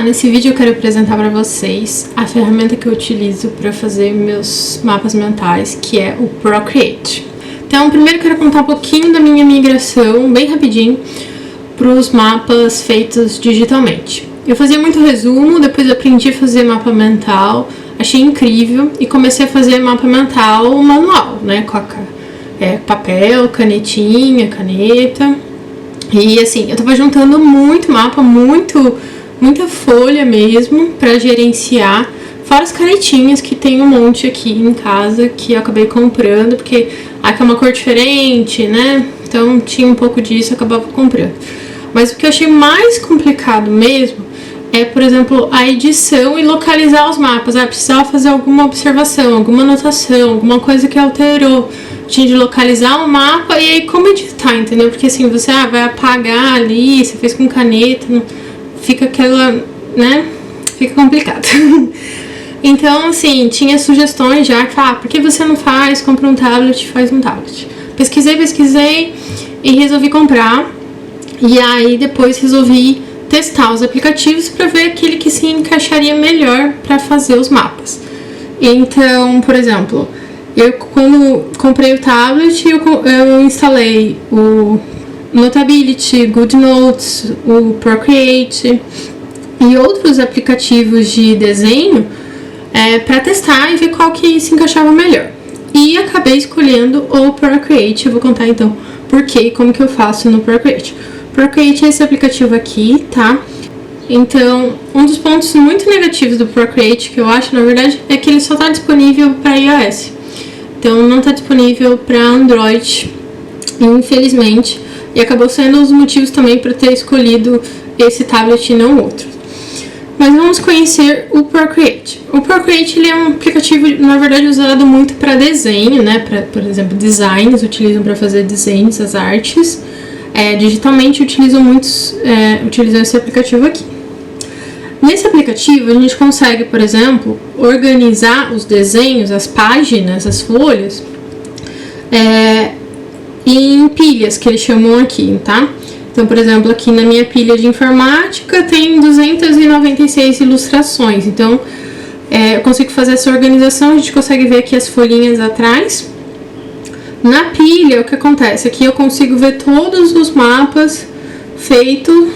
nesse vídeo eu quero apresentar para vocês a ferramenta que eu utilizo para fazer meus mapas mentais, que é o Procreate. Então, primeiro eu quero contar um pouquinho da minha migração, bem rapidinho, para os mapas feitos digitalmente. Eu fazia muito resumo, depois aprendi a fazer mapa mental, achei incrível e comecei a fazer mapa mental manual, né, com papel, canetinha, caneta. E assim, eu tava juntando muito mapa, muita folha mesmo pra gerenciar, fora as canetinhas que tem um monte aqui em casa que eu acabei comprando, porque aqui é uma cor diferente, né? Então tinha um pouco disso, eu acabava comprando. Mas o que eu achei mais complicado mesmo é, por exemplo, a edição e localizar os mapas. Precisava fazer alguma observação, alguma anotação, alguma coisa que alterou. Tinha de localizar o mapa e aí como editar, entendeu? Porque assim, você vai apagar ali, você fez com caneta, fica aquela, né? Fica complicado. Então, assim, tinha sugestões já que por que você não faz? Compra um tablet, faz um tablet. Pesquisei e resolvi comprar. E aí depois resolvi testar os aplicativos para ver aquele que se encaixaria melhor para fazer os mapas. Então, por exemplo, quando comprei o tablet, eu instalei o Notability, GoodNotes, o Procreate e outros aplicativos de desenho para testar e ver qual que se encaixava melhor. E acabei escolhendo o Procreate. Eu vou contar então por quê e como que eu faço no Procreate. Procreate é esse aplicativo aqui, tá? Então, um dos pontos muito negativos do Procreate, que eu acho, na verdade, é que ele só está disponível para iOS. Então, não está disponível para Android, infelizmente. E acabou sendo um dos motivos também para ter escolhido esse tablet e não outro. Mas vamos conhecer o Procreate. O Procreate ele é um aplicativo, na verdade, usado muito para desenho, né? Por exemplo, designs, utilizam para fazer desenhos, as artes. Digitalmente utilizam esse aplicativo aqui. Nesse aplicativo a gente consegue, por exemplo, organizar os desenhos, as páginas, as folhas em pilhas, que eles chamam aqui, tá? Então, por exemplo, aqui na minha pilha de informática tem 296 ilustrações. Então, eu consigo fazer essa organização, a gente consegue ver aqui as folhinhas atrás. Na pilha, o que acontece? Aqui eu consigo ver todos os mapas feitos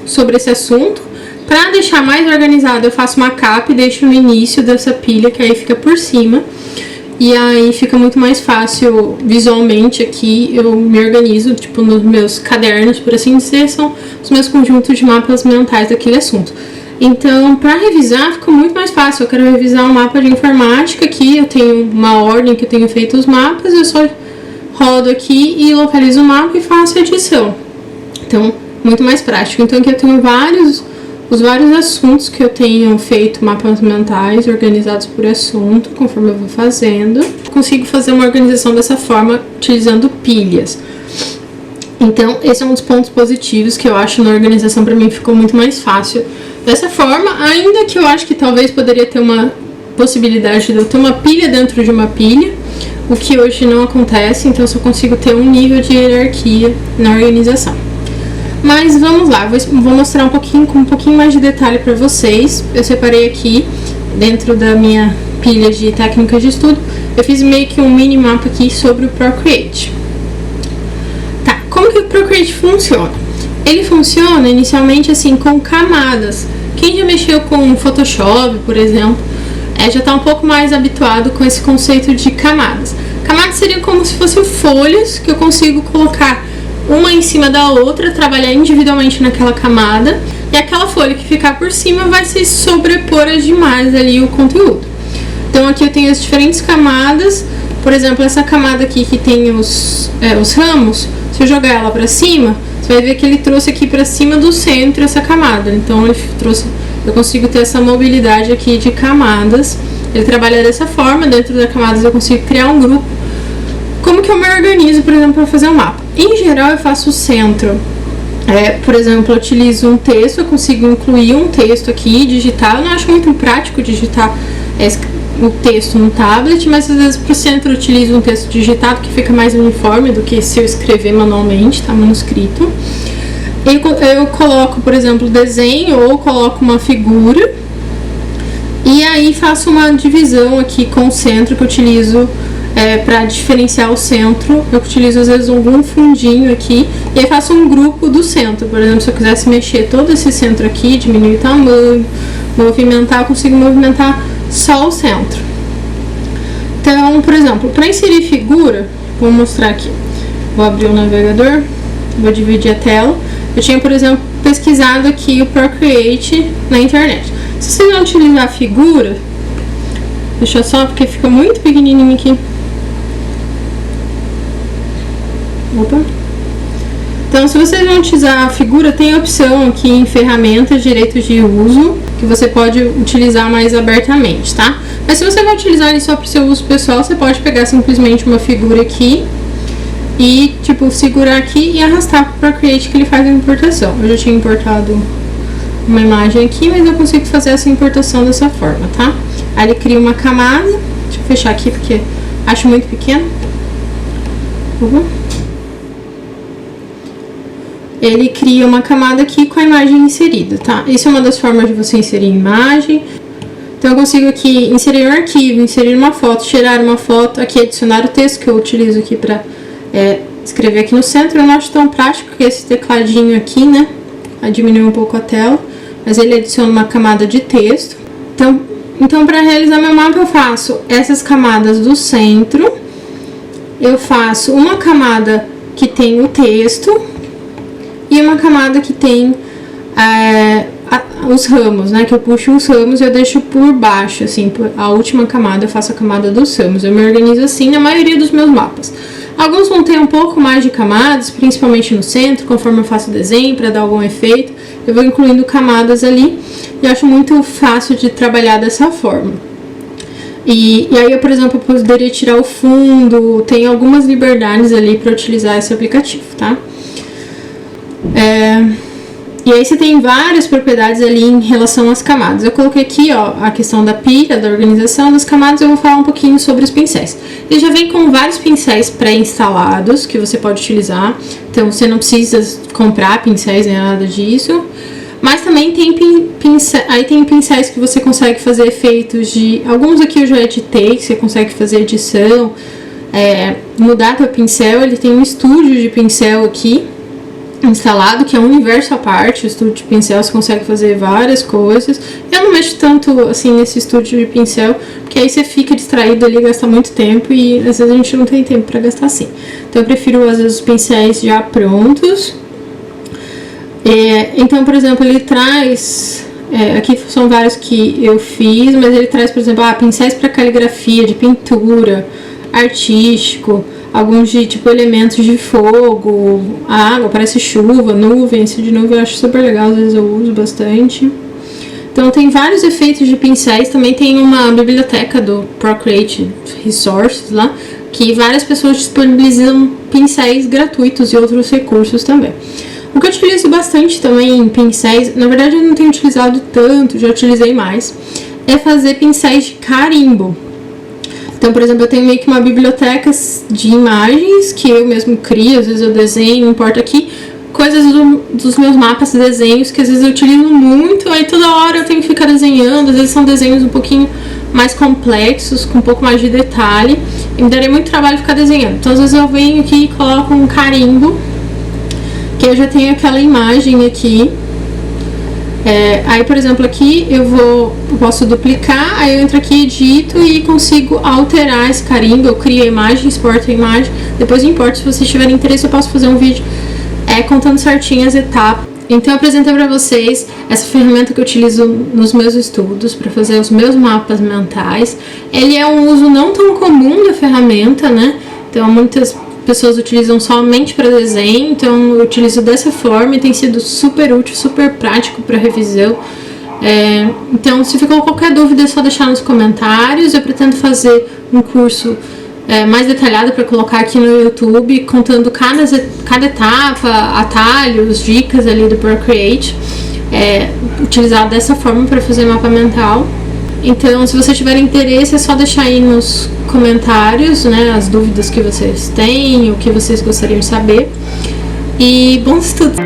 sobre esse assunto. Para deixar mais organizado, eu faço uma capa e deixo no início dessa pilha, que aí fica por cima. E aí fica muito mais fácil visualmente aqui, eu me organizo, tipo, nos meus cadernos, por assim dizer, são os meus conjuntos de mapas mentais daquele assunto. Então, para revisar, ficou muito mais fácil. Eu quero revisar um mapa de informática aqui, eu tenho uma ordem que eu tenho feito os mapas, eu só rodo aqui e localizo o mapa e faço a edição. Então, muito mais prático. Então, aqui eu tenho os vários assuntos que eu tenho feito mapas mentais organizados por assunto, conforme eu vou fazendo. Consigo fazer uma organização dessa forma, utilizando pilhas. Então, esse é um dos pontos positivos que eu acho na organização. Para mim ficou muito mais fácil dessa forma, ainda que eu acho que talvez poderia ter uma possibilidade de eu ter uma pilha dentro de uma pilha, o que hoje não acontece, então eu só consigo ter um nível de hierarquia na organização. Mas vamos lá, vou mostrar com um pouquinho mais de detalhe para vocês. Eu separei aqui, dentro da minha pilha de técnicas de estudo, eu fiz meio que um mini mapa aqui sobre o Procreate. Tá, como que o Procreate funciona? Ele funciona inicialmente assim, com camadas. Quem já mexeu com Photoshop, por exemplo, já está um pouco mais habituado com esse conceito de camadas. Camadas seriam como se fossem folhas que eu consigo colocar uma em cima da outra, trabalhar individualmente naquela camada, e aquela folha que ficar por cima vai se sobrepor as demais ali o conteúdo. Então aqui eu tenho as diferentes camadas, por exemplo, essa camada aqui que tem os ramos, se eu jogar ela para cima, você vai ver que ele trouxe aqui para cima do centro essa camada. Então eu consigo ter essa mobilidade aqui de camadas. Ele trabalha dessa forma, dentro das camadas eu consigo criar um grupo. Como que eu me organizo, por exemplo, para fazer um mapa? Em geral eu faço o centro. Por exemplo, eu utilizo um texto, eu consigo incluir um texto aqui, digitar. Eu não acho muito prático digitar o texto no tablet, mas às vezes para o centro eu utilizo um texto digitado que fica mais uniforme do que se eu escrever manualmente, tá? Manuscrito. eu coloco, por exemplo, desenho ou coloco uma figura e aí faço uma divisão aqui com o centro que eu utilizo para diferenciar o centro. Eu utilizo às vezes algum fundinho aqui e aí faço um grupo do centro. Por exemplo, se eu quisesse mexer todo esse centro aqui, diminuir o tamanho, movimentar, eu consigo movimentar só o centro. Então, por exemplo, para inserir figura, vou mostrar aqui. Vou abrir o navegador, vou dividir a tela. Eu tinha, por exemplo, pesquisado aqui o Procreate na internet. Se você não utilizar a figura, deixa só, porque fica muito pequenininho aqui. Opa. Então, se você não utilizar a figura, tem a opção aqui em ferramentas, direitos de uso, que você pode utilizar mais abertamente, tá? Mas se você vai utilizar ele só para o seu uso pessoal, você pode pegar simplesmente uma figura aqui e, tipo, segurar aqui e arrastar para o Procreate que ele faz a importação. Eu já tinha importado uma imagem aqui, mas eu consigo fazer essa importação dessa forma, tá? Aí ele cria uma camada, deixa eu fechar aqui porque acho muito pequeno. Ele cria uma camada aqui com a imagem inserida, tá? Isso é uma das formas de você inserir imagem. Então eu consigo aqui inserir um arquivo, inserir uma foto, tirar uma foto, aqui adicionar o texto que eu utilizo aqui para escrever aqui no centro. Eu não acho tão prático que esse tecladinho aqui, né? Vai diminuir um pouco a tela, mas ele adiciona uma camada de texto. Então para realizar meu mapa eu faço essas camadas do centro, eu faço uma camada que tem o texto e uma camada que tem os ramos, né? Que eu puxo os ramos e eu deixo por baixo, assim, a última camada eu faço a camada dos ramos. Eu me organizo assim na maioria dos meus mapas. Alguns vão ter um pouco mais de camadas, principalmente no centro, conforme eu faço o desenho, para dar algum efeito. Eu vou incluindo camadas ali e eu acho muito fácil de trabalhar dessa forma. E aí, eu, por exemplo, eu poderia tirar o fundo, tem algumas liberdades ali para utilizar esse aplicativo, tá? E aí você tem várias propriedades ali em relação às camadas. Eu coloquei aqui, ó, a questão da pilha, da organização das camadas. Eu vou falar um pouquinho sobre os pincéis. Ele já vem com vários pincéis pré-instalados que você pode utilizar. Então você não precisa comprar pincéis nem nada disso. Mas também tem pincéis que você consegue fazer efeitos de... Alguns aqui eu já editei, que você consegue fazer edição, mudar teu pincel. Ele tem um estúdio de pincel aqui instalado, que é um universo à parte. O estúdio de pincel você consegue fazer várias coisas. Eu não mexo tanto assim nesse estúdio de pincel, porque aí você fica distraído ali, gasta muito tempo e às vezes a gente não tem tempo para gastar assim. Então eu prefiro às vezes os pincéis já prontos. Então, por exemplo, ele traz aqui são vários que eu fiz, mas ele traz, por exemplo, pincéis para caligrafia, de pintura, artístico, alguns de tipo elementos de fogo, água, parece chuva, nuvem. Esse de nuvem eu acho super legal, às vezes eu uso bastante. Então tem vários efeitos de pincéis. Também tem uma biblioteca do Procreate Resources lá, que várias pessoas disponibilizam pincéis gratuitos e outros recursos também. O que eu utilizo bastante também em pincéis, na verdade eu não tenho utilizado tanto, já utilizei mais, é fazer pincéis de carimbo. Então, por exemplo, eu tenho meio que uma biblioteca de imagens que eu mesmo crio, às vezes eu desenho, importo aqui, coisas dos meus mapas, desenhos que às vezes eu utilizo muito, aí toda hora eu tenho que ficar desenhando, às vezes são desenhos um pouquinho mais complexos, com um pouco mais de detalhe, e me daria muito trabalho ficar desenhando. Então, às vezes eu venho aqui e coloco um carimbo, que eu já tenho aquela imagem aqui. Aí, por exemplo, aqui eu posso duplicar, aí eu entro aqui, edito e consigo alterar esse carimbo. Eu crio a imagem, exporto a imagem, depois importo. Se vocês tiverem interesse, eu posso fazer um vídeo contando certinho as etapas. Então eu apresentei para vocês essa ferramenta que eu utilizo nos meus estudos para fazer os meus mapas mentais. Ele é um uso não tão comum da ferramenta, né? Então muitas pessoas utilizam somente para desenho, então eu utilizo dessa forma e tem sido super útil, super prático para revisão. Então, se ficou qualquer dúvida, é só deixar nos comentários. Eu pretendo fazer um curso mais detalhado para colocar aqui no YouTube, contando cada etapa, atalhos, dicas ali do Procreate, utilizado dessa forma para fazer mapa mental. Então, se você tiver interesse, é só deixar aí nos comentários, né, as dúvidas que vocês têm, o que vocês gostariam de saber. E bons estudos!